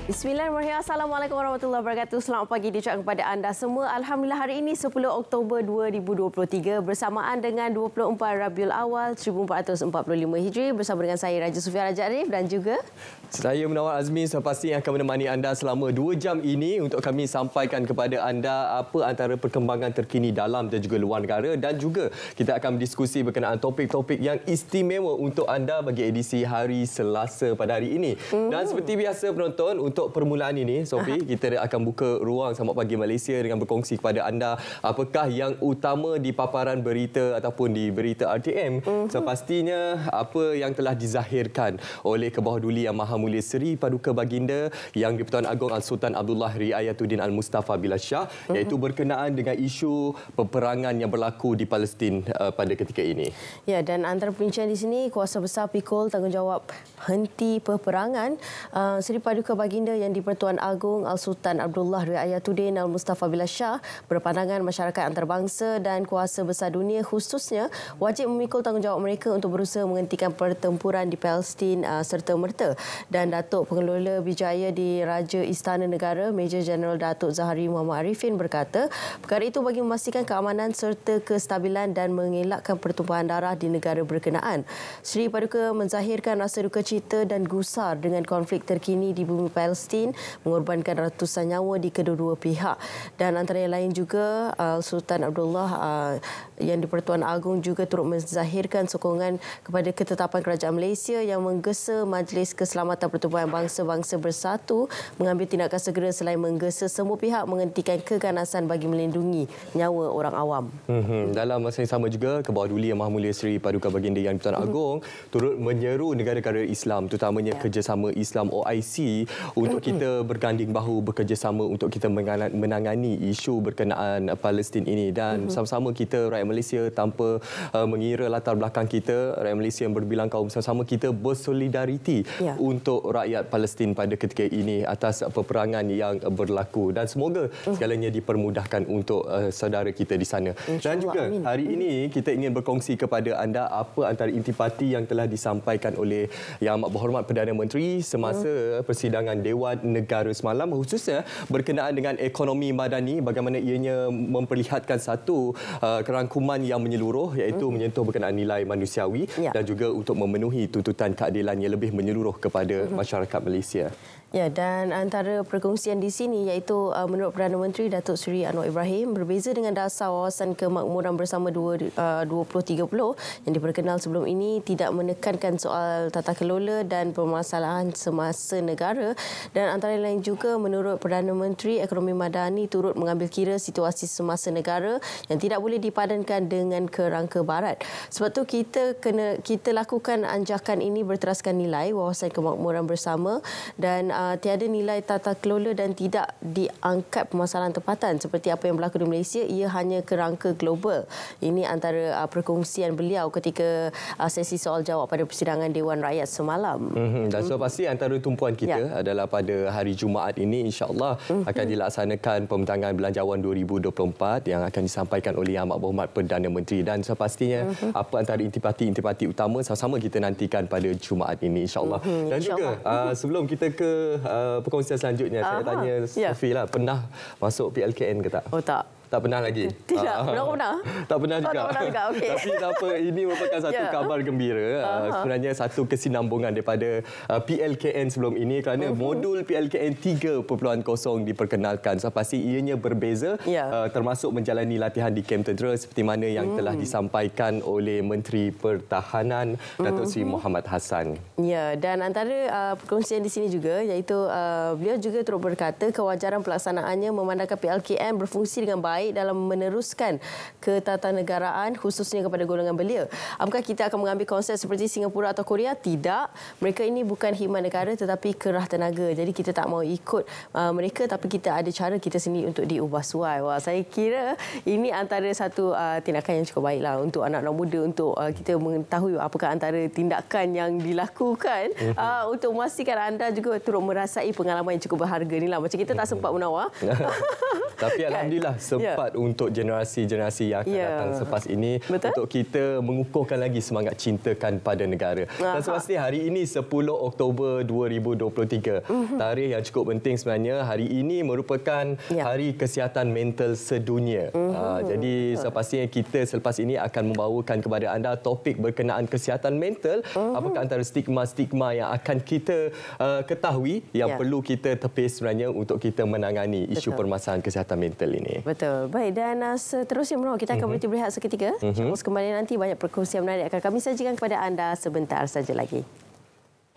Bismillahirrahmanirrahim. Assalamualaikum warahmatullahi wabarakatuh. Selamat pagi diucapkan kepada anda semua. Alhamdulillah hari ini 10 Oktober 2023 bersamaan dengan 24 Rabiul Awal 1445 Hijri bersama dengan saya Raja Sufia Raja Arif dan juga saya Munawar Azmi sepastinya akan menemani anda selama 2 jam ini untuk kami sampaikan kepada anda apa antara perkembangan terkini dalam dan juga luar negara, dan juga kita akan berdiskusi berkenaan topik-topik yang istimewa untuk anda bagi edisi hari Selasa pada hari ini. Dan seperti biasa penonton, untuk permulaan ini Sophie, kita akan buka ruang Selamat Pagi Malaysia dengan berkongsi kepada anda apakah yang utama di paparan berita ataupun di berita RTM. Sepastinya apa yang telah dizahirkan oleh Kebawah Duli Yang Maha Mulia Seri Paduka Baginda Yang di-Pertuan Agong Al-Sultan Abdullah Riayatuddin Al-Mustafa Bilal Shah, iaitu berkenaan dengan isu peperangan yang berlaku di Palestin pada ketika ini. Ya, dan antara perbincangan di sini, Kuasa Besar Pikul Tanggungjawab Henti Peperangan Seri Paduka Baginda Yang di-Pertuan Agong Al-Sultan Abdullah Riayatuddin Al-Mustafa Bilal Shah berpandangan masyarakat antarabangsa dan kuasa besar dunia khususnya wajib memikul tanggungjawab mereka untuk berusaha menghentikan pertempuran di Palestin serta-merta. Dan Datuk Pengelola Bijaya di Raja Istana Negara, Major Jeneral Datuk Zahari Muhammad Arifin berkata, perkara itu bagi memastikan keamanan serta kestabilan dan mengelakkan pertumpahan darah di negara berkenaan. Seri Paduka menzahirkan rasa duka cita dan gusar dengan konflik terkini di bumi Palestin mengorbankan ratusan nyawa di kedua-dua pihak. Dan antara yang lain juga, Sultan Abdullah yang di-Pertuan Agong juga turut menzahirkan sokongan kepada ketetapan Kerajaan Malaysia yang menggesa Majlis Keselamatan Pertubuhan Bangsa-Bangsa Bersatu mengambil tindakan segera selain menggesa semua pihak menghentikan keganasan bagi melindungi nyawa orang awam. Dalam masa yang sama juga, Kebawah Duli Yang Maha Mulia Seri Paduka Baginda Yang di-Pertuan Agong turut menyeru negara-negara Islam, terutamanya kerjasama Islam OIC, untuk kita berganding bahu bekerjasama untuk kita menangani isu berkenaan Palestin ini. Dan sama-sama kita rakyat Malaysia, tanpa mengira latar belakang kita, rakyat Malaysia yang berbilang kaum, sama-sama kita bersolidariti untuk rakyat Palestin pada ketika ini atas peperangan yang berlaku, dan semoga segalanya dipermudahkan untuk saudara kita di sana. Dan juga hari ini kita ingin berkongsi kepada anda apa antara intipati yang telah disampaikan oleh Yang Amat Berhormat Perdana Menteri semasa persidangan Dewan Negara semalam, khususnya berkenaan dengan ekonomi madani, bagaimana ianya memperlihatkan satu kerangkuman yang menyeluruh, iaitu menyentuh berkenaan nilai manusiawi dan juga untuk memenuhi tuntutan keadilan yang lebih menyeluruh kepada masyarakat Malaysia. Ya, dan antara perkongsian di sini iaitu menurut Perdana Menteri Datuk Seri Anwar Ibrahim, berbeza dengan dasar wawasan kemakmuran bersama 2030 yang diperkenal sebelum ini, tidak menekankan soal tata kelola dan permasalahan semasa negara. Dan antara lain juga, menurut Perdana Menteri, ekonomi madani turut mengambil kira situasi semasa negara yang tidak boleh dipadankan dengan kerangka barat. Sebab tu kita lakukan anjakan ini berteraskan nilai wawasan kemakmuran bersama dan tiada nilai tata kelola dan tidak diangkat permasalahan tempatan seperti apa yang berlaku di Malaysia. Ia hanya kerangka global. Ini antara perkongsian beliau ketika sesi soal jawab pada persidangan Dewan Rakyat semalam. Dan sudah pasti antara tumpuan kita adalah pada hari Jumaat ini, insya-Allah akan dilaksanakan pembentangan Belanjawan 2024 yang akan disampaikan oleh Yang Amat Berhormat Perdana Menteri. Dan sepastinya apa antara intipati-intipati utama sama-sama kita nantikan pada Jumaat ini, insya-Allah. Dan juga sebelum kita ke perkongsian selanjutnya, saya tanya Sophie lah, pernah masuk PLKN ke tak? Oh, tak. Tak pernah lagi? Tidak, pernah? Tak pernah juga. Tak pernah juga, okey. Tapi tak apa, ini merupakan satu kabar gembira. Sebenarnya satu kesinambungan daripada PLKN sebelum ini, kerana modul PLKN 3.0 diperkenalkan. So, pasti ianya berbeza, termasuk menjalani latihan di kem tentera seperti mana yang telah disampaikan oleh Menteri Pertahanan Datuk Seri Muhammad Hassan. Ya, dan antara perkongsian di sini juga iaitu beliau juga turut berkata kewajaran pelaksanaannya memandangkan PLKN berfungsi dengan baik dalam meneruskan ketatanegaraan khususnya kepada golongan belia. Apakah kita akan mengambil konsep seperti Singapura atau Korea? Tidak. Mereka ini bukan khidmat negara tetapi kerah tenaga. Jadi kita tak mau ikut mereka, tapi kita ada cara kita sendiri untuk diubah suai. Wah, saya kira ini antara satu tindakan yang cukup baiklah untuk anak-anak muda, untuk kita mengetahui apakah antara tindakan yang dilakukan untuk memastikan anda juga turut merasai pengalaman yang cukup berharga ni lah. Macam kita tak sempat menawar. Tapi alhamdulillah sempat bermanfaat untuk generasi-generasi yang akan datang selepas ini. Betul? Untuk kita mengukuhkan lagi semangat cintakan pada negara. Dan sepatutnya hari ini 10 Oktober 2023. Tarikh yang cukup penting sebenarnya. Hari ini merupakan Hari Kesihatan Mental Sedunia. Jadi sepatutnya kita selepas ini akan membawakan kepada anda topik berkenaan kesihatan mental. Apakah antara stigma-stigma yang akan kita ketahui yang perlu kita tepis sebenarnya untuk kita menangani isu permasalahan kesihatan mental ini. Betul. Baik, dan seterusnya Menor, kita akan berhenti berehat seketika. Kembali nanti banyak perkongsian menarik akan kami sajikan kepada anda sebentar saja lagi.